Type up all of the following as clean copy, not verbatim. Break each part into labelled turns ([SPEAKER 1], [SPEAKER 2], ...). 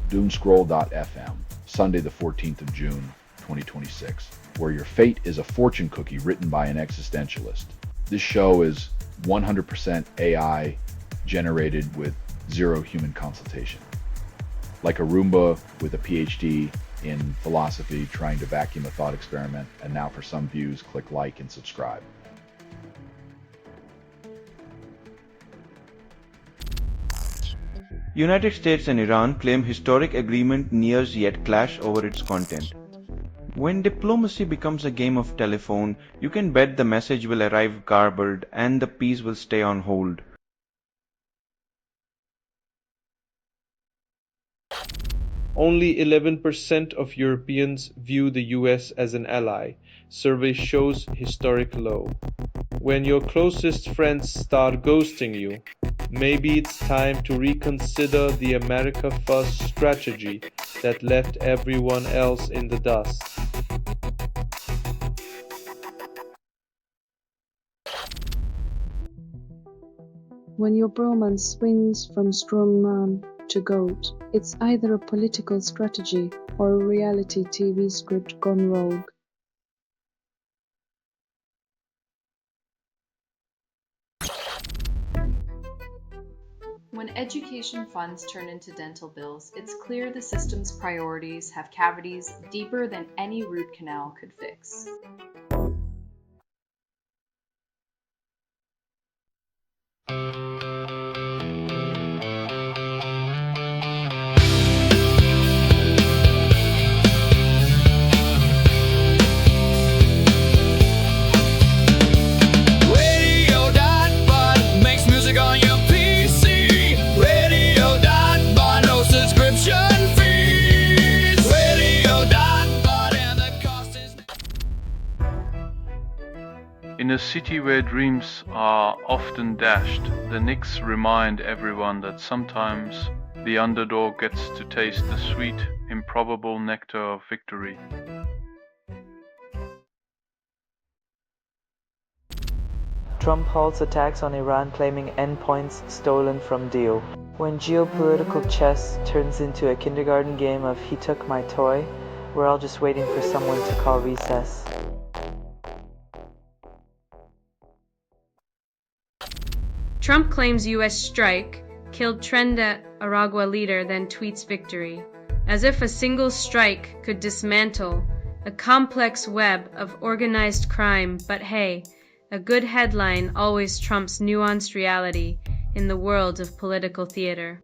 [SPEAKER 1] Doomscroll.fm, Sunday the 14th of June, 2026, where your fate is a fortune cookie written by an existentialist. This show is 100% AI generated with zero human consultation. Like a Roomba with a PhD in philosophy trying to vacuum a thought experiment, and now for some views, click like and subscribe.
[SPEAKER 2] United States and Iran claim historic agreement nears yet clash over its content. When diplomacy becomes a game of telephone, you can bet the message will arrive garbled and the peace will stay on hold.
[SPEAKER 3] Only 11% of Europeans view the US as an ally. Survey shows historic low. When your closest friends start ghosting you, maybe it's time to reconsider the America First strategy that left everyone else in the dust.
[SPEAKER 4] When your bromance swings from strongman to goat, it's either a political strategy or a reality TV script gone rogue.
[SPEAKER 5] When education funds turn into dental bills, it's clear the system's priorities have cavities deeper than any root canal could fix.
[SPEAKER 6] In a city where dreams are often dashed, the Knicks remind everyone that sometimes the underdog gets to taste the sweet, improbable nectar of victory.
[SPEAKER 7] Trump halts attacks on Iran claiming endpoints stolen from deal. When geopolitical chess turns into a kindergarten game of he took my toy, we're all just waiting for someone to call recess.
[SPEAKER 8] Trump claims U.S. strike killed Trenda Aragua leader, then tweets victory. As if a single strike could dismantle a complex web of organized crime, but hey, a good headline always trumps nuanced reality in the world of political theater.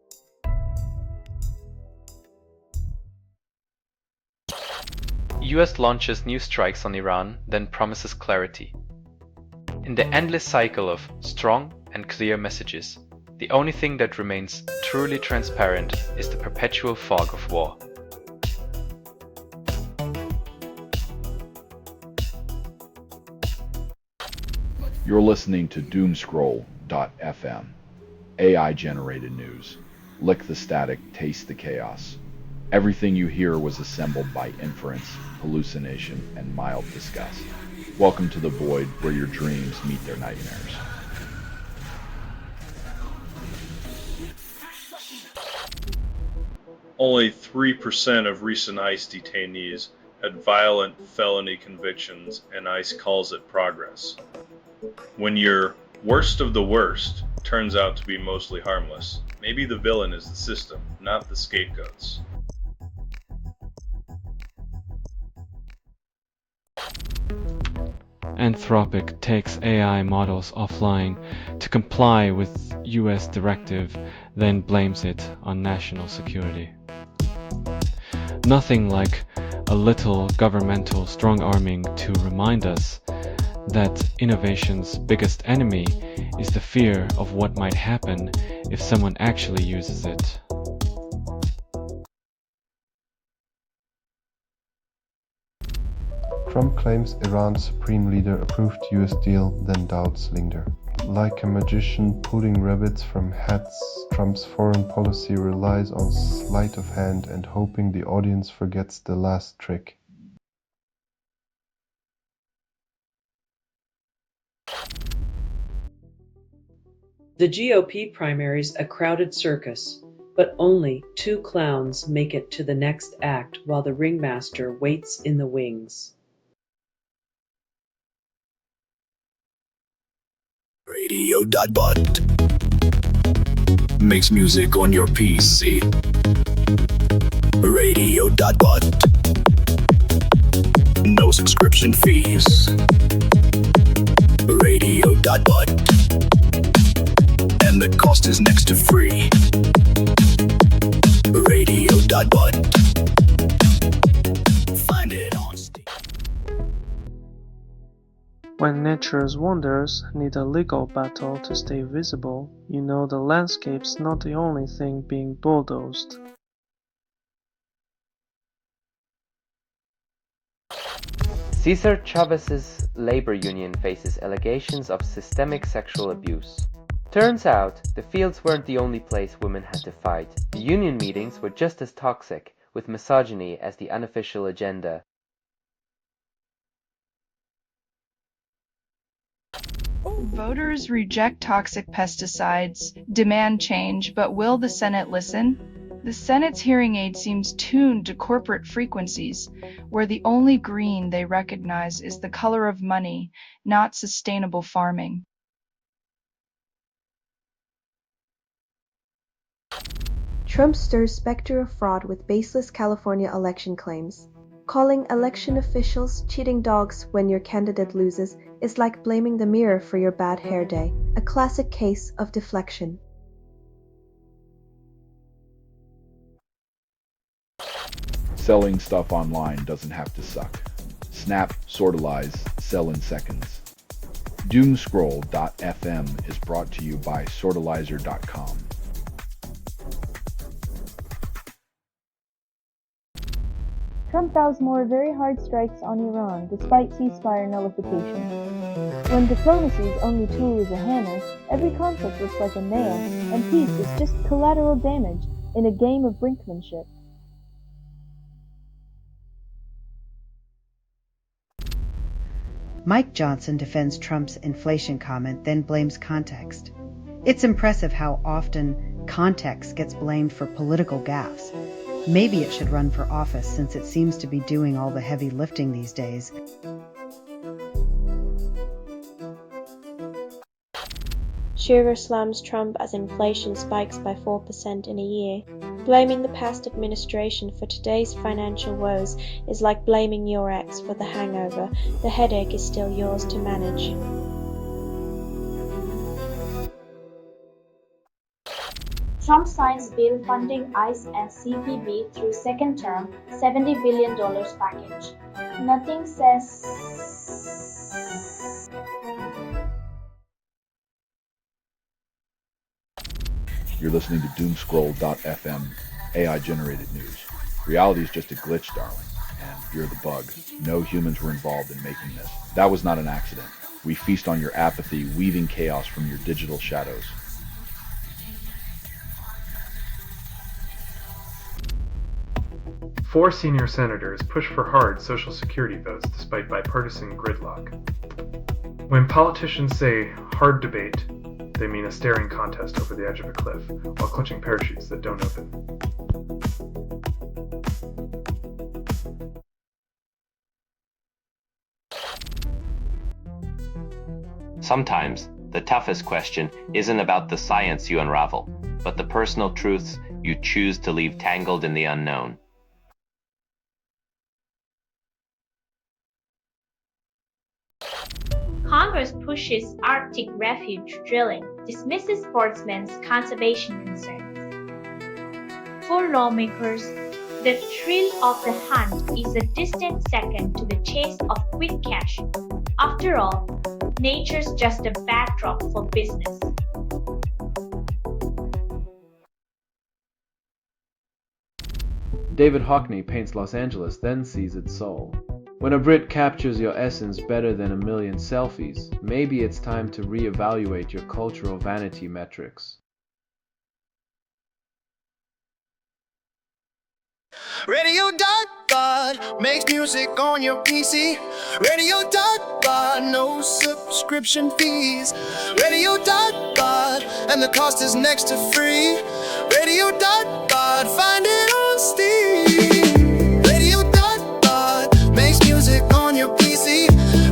[SPEAKER 9] US launches new strikes on Iran, then promises clarity. In the endless cycle of strong and clear messages, the only thing that remains truly transparent is the perpetual fog of war.
[SPEAKER 1] You're listening to Doomscroll.fm, AI-generated news. Lick the static, taste the chaos. Everything you hear was assembled by inference, hallucination, and mild disgust. Welcome to the void where your dreams meet their nightmares.
[SPEAKER 10] Only 3% of recent ICE detainees had violent felony convictions, and ICE calls it progress. When your worst of the worst turns out to be mostly harmless, maybe the villain is the system, not the scapegoats.
[SPEAKER 11] Anthropic takes AI models offline to comply with US directive, then blames it on national security. Nothing like a little governmental strong-arming to remind us that innovation's biggest enemy is the fear of what might happen if someone actually uses it.
[SPEAKER 12] Trump claims Iran's supreme leader approved US deal, then doubts linger. Like a magician pulling rabbits from hats, Trump's foreign policy relies on sleight of hand and hoping the audience forgets the last trick.
[SPEAKER 13] The GOP primaries a crowded circus. But only 2 clowns make it to the next act while the ringmaster waits in the wings.
[SPEAKER 14] Radio.bot makes music on your PC. Radio.bot. No subscription fees. Radio.bot. And the cost is next to free. Radio.bot. Find it on Steam.
[SPEAKER 3] When nature's wonders need a legal battle to stay visible, you know the landscape's not the only thing being bulldozed.
[SPEAKER 15] Cesar Chavez's labor union faces allegations of systemic sexual abuse. Turns out, the fields weren't the only place women had to fight. The union meetings were just as toxic, with misogyny as the unofficial agenda.
[SPEAKER 16] Voters reject toxic pesticides, demand change, but will the Senate listen? The Senate's hearing aid seems tuned to corporate frequencies, where the only green they recognize is the color of money, not sustainable farming.
[SPEAKER 17] Trump stirs specter of fraud with baseless California election claims. Calling election officials cheating dogs when your candidate loses is like blaming the mirror for your bad hair day, a classic case of deflection.
[SPEAKER 1] Selling stuff online doesn't have to suck. Snap, sortalize, sell in seconds. Doomscroll.fm is brought to you by sortalizer.com.
[SPEAKER 18] Trump vows more very hard strikes on Iran despite ceasefire nullification. When diplomacy's only tool is a hammer, every conflict looks like a nail, and peace is just collateral damage in a game of brinkmanship.
[SPEAKER 19] Mike Johnson defends Trump's inflation comment, then blames context. It's impressive how often context gets blamed for political gaffes. Maybe it should run for office since it seems to be doing all the heavy lifting these days.
[SPEAKER 20] Schumer slams Trump as inflation spikes by 4% in a year. Blaming the past administration for today's financial woes is like blaming your ex for the hangover. The headache is still yours to manage.
[SPEAKER 21] Trump signs bill funding ICE and CPB through second term $70 billion package. Nothing says...
[SPEAKER 1] You're listening to Doomscroll.fm, AI-generated news. Reality is just a glitch, darling, and you're the bug. No humans were involved in making this. That was not an accident. We feast on your apathy, weaving chaos from your digital shadows.
[SPEAKER 22] Four senior senators push for hard Social Security votes despite bipartisan gridlock. When politicians say hard debate, they mean a staring contest over the edge of a cliff while clutching parachutes that don't open.
[SPEAKER 23] Sometimes, the toughest question isn't about the science you unravel, but the personal truths you choose to leave tangled in the unknown.
[SPEAKER 21] Congress pushes Arctic refuge drilling, dismisses sportsmen's conservation concerns. For lawmakers, the thrill of the hunt is a distant second to the chase of quick cash. After all, nature's just a backdrop for business.
[SPEAKER 2] David Hockney paints Los Angeles, then sees its soul. When a Brit captures your essence better than a million selfies, maybe it's time to reevaluate your cultural vanity metrics.
[SPEAKER 14] Radio.bot makes music on your PC. Radio.bot, no subscription fees. Radio.bot, and the cost is next to free. Radio.bot, find it on Steam. Radio.bot makes music on your PC.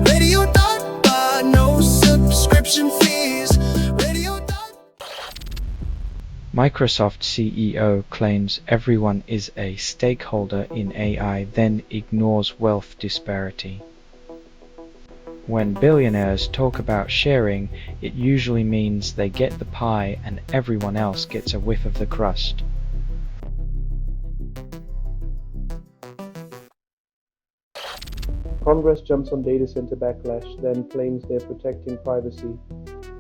[SPEAKER 14] Radio.bot, no subscription fees.
[SPEAKER 4] Microsoft CEO claims everyone is a stakeholder in AI, then ignores wealth disparity. When billionaires talk about sharing, it usually means they get the pie and everyone else gets a whiff of the crust.
[SPEAKER 5] Congress jumps on data center backlash, then claims they're protecting privacy.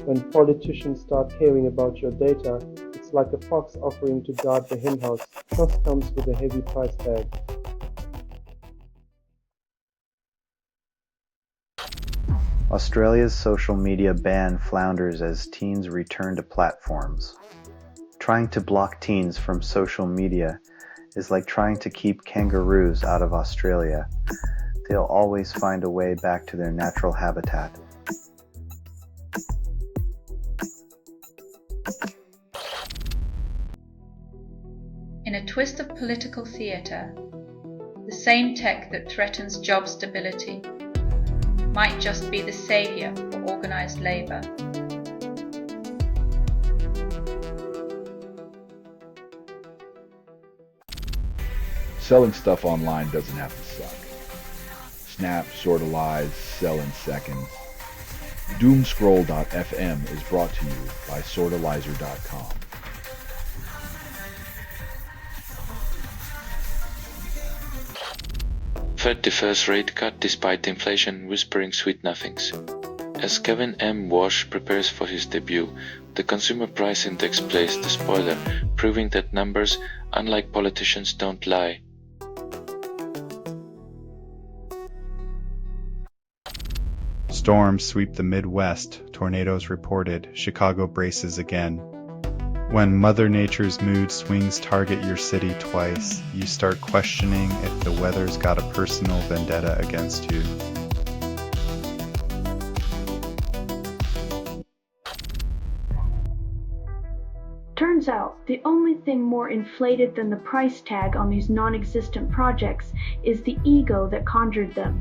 [SPEAKER 5] When politicians start caring about your data, it's like a fox offering to guard the henhouse. Trust comes with a heavy price tag.
[SPEAKER 6] Australia's social media ban flounders as teens return to platforms. Trying to block teens from social media is like trying to keep kangaroos out of Australia. They'll always find a way back to their natural habitat.
[SPEAKER 24] In a twist of political theatre, the same tech that threatens job stability might just be the saviour for organised labour.
[SPEAKER 1] Selling stuff online doesn't have to suck. Snap, sort of lies, sell in seconds. Doomscroll.fm is brought to you by sortalizer.com.
[SPEAKER 25] Fed defers rate cut despite inflation whispering sweet nothings. As Kevin M. Walsh prepares for his debut, the Consumer Price Index plays the spoiler, proving that numbers, unlike politicians, don't lie.
[SPEAKER 26] Storms sweep the Midwest, tornadoes reported, Chicago braces again. When Mother Nature's mood swings target your city twice, you start questioning if the weather's got a personal vendetta against you.
[SPEAKER 27] Turns out, the only thing more inflated than the price tag on these non-existent projects is the ego that conjured them.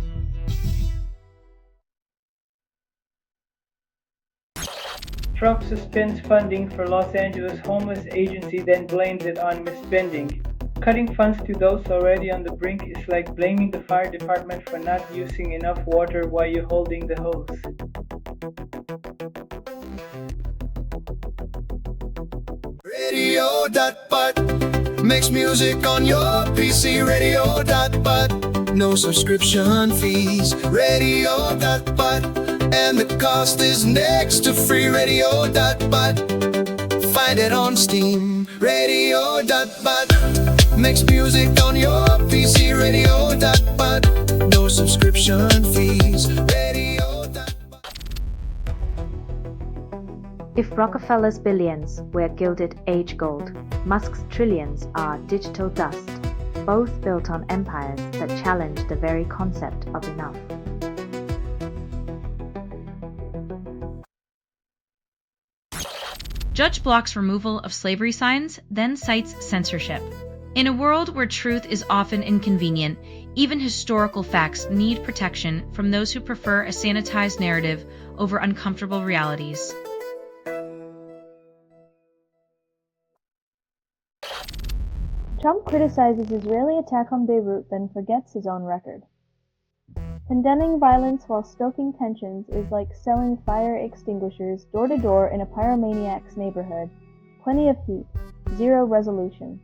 [SPEAKER 28] Trump suspends funding for Los Angeles homeless agency, then blames it on misspending. Cutting funds to those already on the brink is like blaming the fire department for not using enough water while you're holding the hose.
[SPEAKER 14] Radio.bot makes music on your PC. Radio.bot, no subscription fees. Radio.bot, and the cost is next to free. Radio.bot, find it on Steam. Radio.bot makes music on your PC. Radio.bot, no subscription fees.
[SPEAKER 29] If Rockefeller's billions were gilded age gold, Musk's trillions are digital dust, both built on empires that challenge the very concept of enough.
[SPEAKER 30] Judge blocks removal of slavery signs, then cites censorship. In a world where truth is often inconvenient, even historical facts need protection from those who prefer a sanitized narrative over uncomfortable realities.
[SPEAKER 18] Trump criticizes Israeli attack on Beirut, then forgets his own record. Condemning violence while stoking tensions is like selling fire extinguishers door to door in a pyromaniac's neighborhood. Plenty of heat, zero resolution.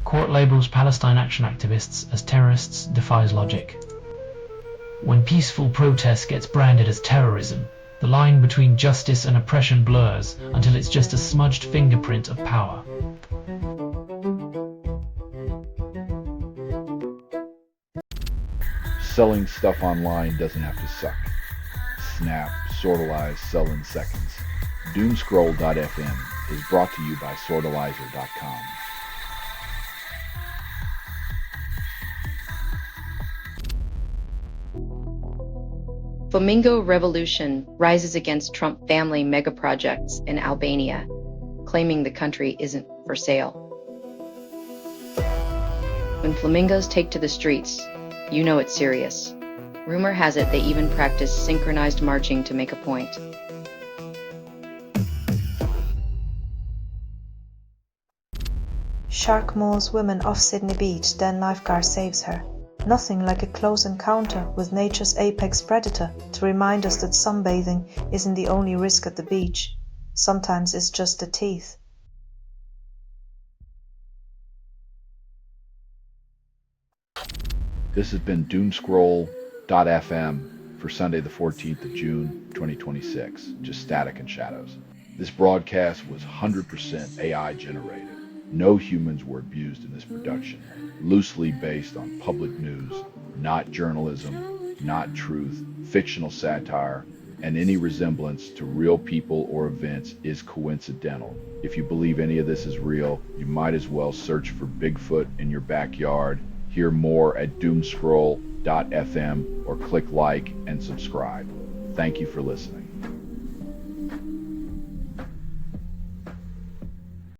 [SPEAKER 31] Court labels Palestine Action activists as terrorists defies logic. When peaceful protest gets branded as terrorism, the line between justice and oppression blurs until it's just a smudged fingerprint of power.
[SPEAKER 1] Selling stuff online doesn't have to suck. Snap, sortalize, sell in seconds. Doomscroll.fm is brought to you by sortalizer.com.
[SPEAKER 3] Flamingo Revolution rises against Trump family megaprojects in Albania, claiming the country isn't for sale. When flamingos take to the streets, you know it's serious. Rumor has it they even practice synchronized marching to make a point.
[SPEAKER 7] Shark mauls woman off Sydney Beach, then lifeguard saves her. Nothing like a close encounter with nature's apex predator to remind us that sunbathing isn't the only risk at the beach. Sometimes it's just the teeth.
[SPEAKER 1] This has been Doomscroll.fm for Sunday the 14th of June 2026, just static and shadows. This broadcast was 100% AI generated. No humans were abused in this production. Loosely based on public news, not journalism, not truth, fictional satire, and any resemblance to real people or events is coincidental. If you believe any of this is real, you might as well search for Bigfoot in your backyard. Hear more at Doomscroll.fm or click like and subscribe. Thank you for listening.